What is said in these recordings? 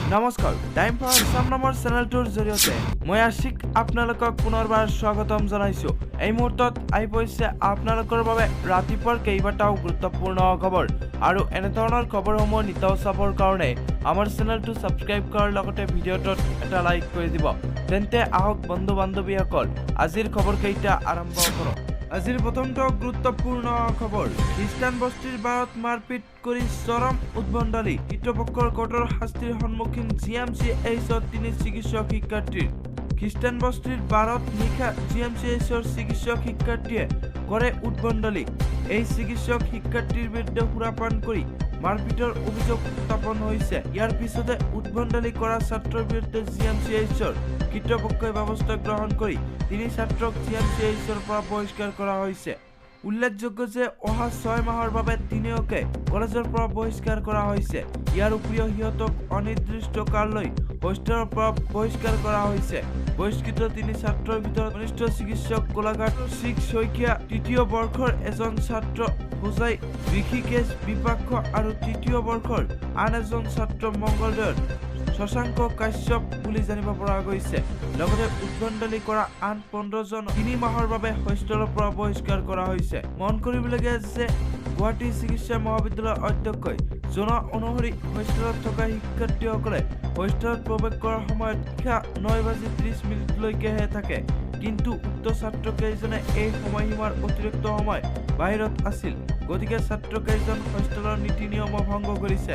নমস্কাৰ time for Assam নামৰ চেনেলটোৰ জৰিয়তে মই আশিক আপোনালোকক পুনৰবাৰ স্বাগতম জনাইছো। এই মুহূৰ্তত আহি পৰিছে আপোনালোকৰ বাবে ৰাতিপুৱাৰ কেইবাটাও গুৰুত্বপূৰ্ণ খবৰ আৰু এনে ধৰণৰ খবৰসমূহ নিতৌ চাবৰ কাৰণে আমাৰ চেনেলটো ছাবস্ক্ৰাইব কৰাৰ লগতে ভিডিঅ'টোত এটা লাইক কৰি দিব। তেন্তে আহক বন্ধু বান্ধৱীসকল আজিৰ খবৰকেইটা আৰম্ভ কৰোঁ। আজিৰ প্ৰথমটো গুৰুত্বপূৰ্ণ খবৰ, খ্ৰীষ্টান বস্তিৰ বাৰত মাৰপিট কৰি চৰম উদ্ভণ্ডালি, কৰ্তৃপক্ষৰ কঠোৰ শাস্তিৰ সন্মুখীন GMCHৰ 3 চিকিৎসক শিক্ষাৰ্থীৰ। খ্ৰীষ্টান বস্তিৰ বাৰত নিশা GMCHৰ চিকিৎসক শিক্ষাৰ্থীয়ে কৰে উদ্ভণ্ডালি। এই চিকিৎসক শিক্ষাৰ্থীৰ বিৰুদ্ধে সুৰাপান কৰি মাৰপিটৰ অভিযোগ উত্থাপন হৈছে। ইয়াৰ পিছতে উদ্ভণ্ডালি কৰা ছাত্ৰৰ বিৰুদ্ধে GMCHৰ কৰ্তৃপক্ষই ব্যৱস্থা গ্ৰহণ কৰি 3 ছাত্ৰক GMCHৰ পৰা বহিষ্কাৰ কৰা হৈছে। উল্লেখযোগ্য যে অহা 6 মাহৰ বাবে তিনিওকে কলেজৰ পৰা বহিষ্কাৰ কৰা হৈছে। ইয়াৰ উপৰিও সিহঁতক অনিৰ্দিষ্ট কাললৈ হোষ্টেলৰ পৰা বহিষ্কাৰ কৰা হৈছে। বহিষ্কৃত 3 ছাত্ৰৰ ভিতৰত কনিষ্ঠ চিকিৎসক গোলাঘাট শইকীয়া, তৃতীয় বৰ্ষৰ এজন ছাত্ৰ হোজাই ঋষিকেশ বিপাক্ষ আৰু তৃতীয় বৰ্ষৰ আন এজন ছাত্ৰ মংগলদৈৰ শশাংক কাশ্যপ বুলি জানিব পৰা গৈছে। লগতে উদ্ভণ্ডালি কৰা আন 15 জন 3 মাহৰ বাবে হোষ্টেলৰ পৰা বহিষ্কাৰ কৰা হৈছে। মন কৰিবলগীয়া যে গুৱাহাটী চিকিৎসা মহাবিদ্যালয়ৰ অধ্যক্ষই জনোৱা অনুসৰি হোষ্টেলত থকা শিক্ষাৰ্থীসকলে হোষ্টেলত প্ৰৱেশ কৰাৰ সময়ত নিশা 9:30লৈকেহে থাকে। কিন্তু উক্ত ছাত্ৰকেইজনে এই সময়সীমাৰ অতিৰিক্ত সময় বাহিৰত আছিল। গতিকে ছাত্ৰকেইজন হোষ্টেলৰ নীতি নিয়ম ভংগ কৰিছে।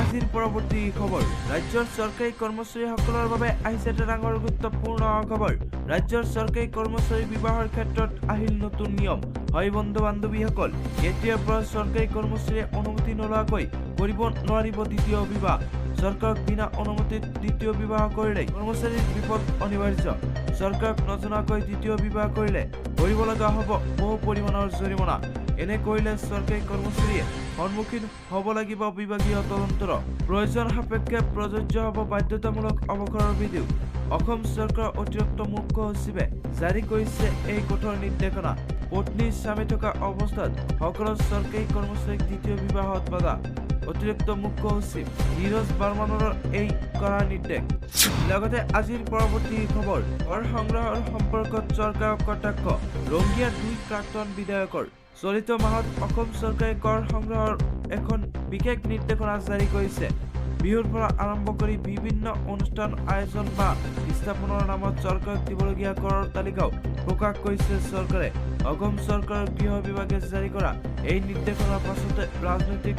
আজিৰ পৰৱৰ্তী খবৰ, ৰাজ্যৰ চৰকাৰী কৰ্মচাৰীসকলৰ বাবে আহিছে এটা ডাঙৰ গুৰুত্বপূৰ্ণ খবৰ। ৰাজ্যৰ চৰকাৰী কৰ্মচাৰী বিবাহৰ ক্ষেত্ৰত আহিল নতুন নিয়ম। হয় বন্ধু বান্ধৱীসকল, এতিয়াৰ পৰা চৰকাৰী কৰ্মচাৰীয়ে অনুমতি নোলোৱাকৈ কৰিব নোৱাৰিব দ্বিতীয় বিবাহ। চৰকাৰক বিনা অনুমতিত দ্বিতীয় বিবাহ কৰিলে কৰ্মচাৰীৰ বিপদ অনিবাৰ্য। চৰকাৰক নজনাকৈ দ্বিতীয় বিবাহ কৰিলে ভৰিব লগা হ'ব বহু পৰিমাণৰ জৰিমনা। এনে কৰিলে চৰকাৰী কৰ্মচাৰীয়ে সন্মুখীন হ'ব লাগিব বিভাগীয় তদন্তৰ। প্ৰয়োজন সাপেক্ষে প্ৰযোজ্য হ'ব বাধ্যতামূলক অৱসৰৰ বিধিও। অসম চৰকাৰৰ অতিৰিক্ত মুখ্য সচিবে জাৰি কৰিছে এই কঠোৰ নিৰ্দেশনা। পত্নীৰ স্বামী থকা অৱস্থাত সকলো চৰকাৰী কৰ্মচাৰীক দ্বিতীয় বিবাহত বাধা। অতিৰিক্ত মুখ্য সচিব নীৰজ বৰ্মনৰ এই কৰা নিৰ্দেশ। লগতে আজিৰ পৰৱৰ্তী খবৰ, কৰ সংগ্ৰহৰ সম্পৰ্কত চৰকাৰক কটাক্ষ ৰংগিয়াৰ 2 প্ৰাক্তন বিধায়কৰ। চলিত মাহত অসম চৰকাৰে কৰ সংগ্ৰহৰ এখন বিশেষ নিৰ্দেশনা জাৰি কৰিছে। বিহুৰ পৰা আৰম্ভ কৰি বিভিন্ন অনুষ্ঠান আয়োজন বা স্থাপনৰ নামত চৰকাৰক দিবলগীয়া কৰৰ তালিকাও প্ৰকাশ কৰিছে চৰকাৰে। অসম চৰকাৰৰ গৃহ বিভাগে জাৰি কৰা এই নিৰ্দেশনাৰ পাছতে ৰাজনৈতিক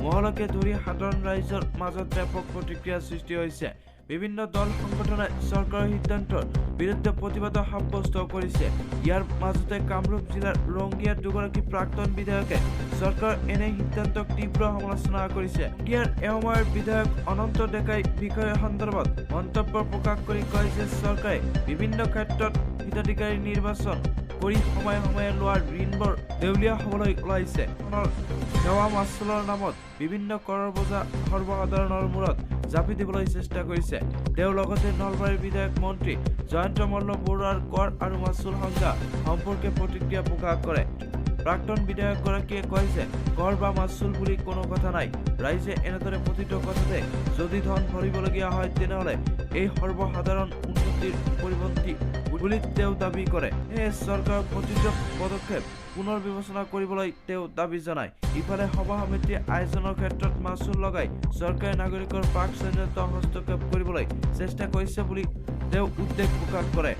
মহলকে ধৰি সাধাৰণ ৰাইজৰ মাজত ব্যাপক প্ৰতিক্ৰিয়াৰ সৃষ্টি হৈছে। বিভিন্ন দল সংগঠনে চৰকাৰৰ সিদ্ধান্তৰ বিৰুদ্ধে প্ৰতিবাদ সাব্যস্ত কৰিছে। ইয়াৰ মাজতে কামৰূপ জিলাৰ ৰংগিয়াৰ 2গৰাকী প্ৰাক্তন বিধায়কে চৰকাৰৰ এনে সিদ্ধান্তক তীব্ৰ সমালোচনা কৰিছে। ৰংগিয়াৰ এসময়ৰ বিধায়ক অনন্ত ডেকাই বিষয় সন্দৰ্ভত মন্তব্য প্ৰকাশ কৰি কয় যে চৰকাৰে বিভিন্ন ক্ষেত্ৰত হিতাধিকাৰী নিৰ্বাচন কৰি সময়ে সময়ে লোৱা ঋণবোৰ দেউলীয়া হ'বলৈ ওলাইছে। সেৱা মাচুলৰ নামত বিভিন্ন কৰৰ বোজা সৰ্বসাধাৰণৰ মূৰত জাপি দিবলৈ চেষ্টা কৰিছে। তেওঁ লগতে নলবাৰীৰ বিধায়ক মন্ত্ৰী জয়ন্ত মল্ল বৰুৱাৰ কৰ আৰু মাচুল সংজ্ঞা সম্পৰ্কে প্ৰতিক্ৰিয়া প্ৰকাশ কৰে। প্ৰাক্তন বিধায়কগৰাকীয়ে কয় যে কৰ বা মাচুল বুলি কোনো কথা নাই। ৰাইজে এনেদৰে প্ৰতিটো কথাতে যদি ধন ভৰিবলগীয়া হয় তেনেহ'লে এই সৰ্বসাধাৰণ উন্নতিৰ পৰিপন্থী বুলি তেওঁ দাবী কৰে। সেয়ে চৰকাৰৰ প্ৰতিটো পদক্ষেপ পুনৰ বিবেচনা কৰিবলৈ তেওঁ দাবী জনায়। ইফালে সভা সমিতি আয়োজনৰ ক্ষেত্ৰত মাচুল লগাই চৰকাৰে নাগৰিকৰ প্ৰাক স্বাধীনতাত হস্তক্ষেপ কৰিবলৈ চেষ্টা কৰিছে বুলি তেওঁ উদ্বেগ প্ৰকাশ কৰে।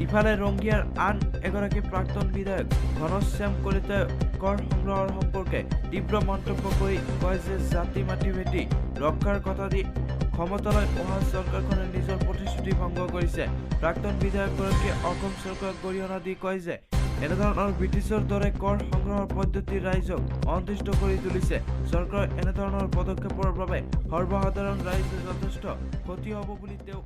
ইফালে ৰংগিয়াৰ আন এগৰাকী প্ৰাক্তন বিধায়ক ঘনশ্যাম কলিতাই কৰ সংগ্ৰহৰ সম্পৰ্কে তীব্ৰ মন্তব্য কৰি কয় যে জাতি মাটি ভেটি ৰক্ষাৰ কথা দি ক্ষমতালৈ অহা চৰকাৰখনে নিজৰ প্ৰতিশ্ৰুতি ভংগ কৰিছে। প্ৰাক্তন বিধায়কগৰাকীয়ে অসম চৰকাৰক গৰিহণা দি কয় যে এনেধৰণৰ ব্ৰিটিছৰ দৰে কৰ সংগ্ৰহৰ পদ্ধতি ৰাইজক অসন্তুষ্ট কৰি তুলিছে। চৰকাৰৰ এনেধৰণৰ পদক্ষেপৰ বাবে সৰ্বসাধাৰণ ৰাইজৰ যথেষ্ট ক্ষতি হ'ব বুলি তেওঁ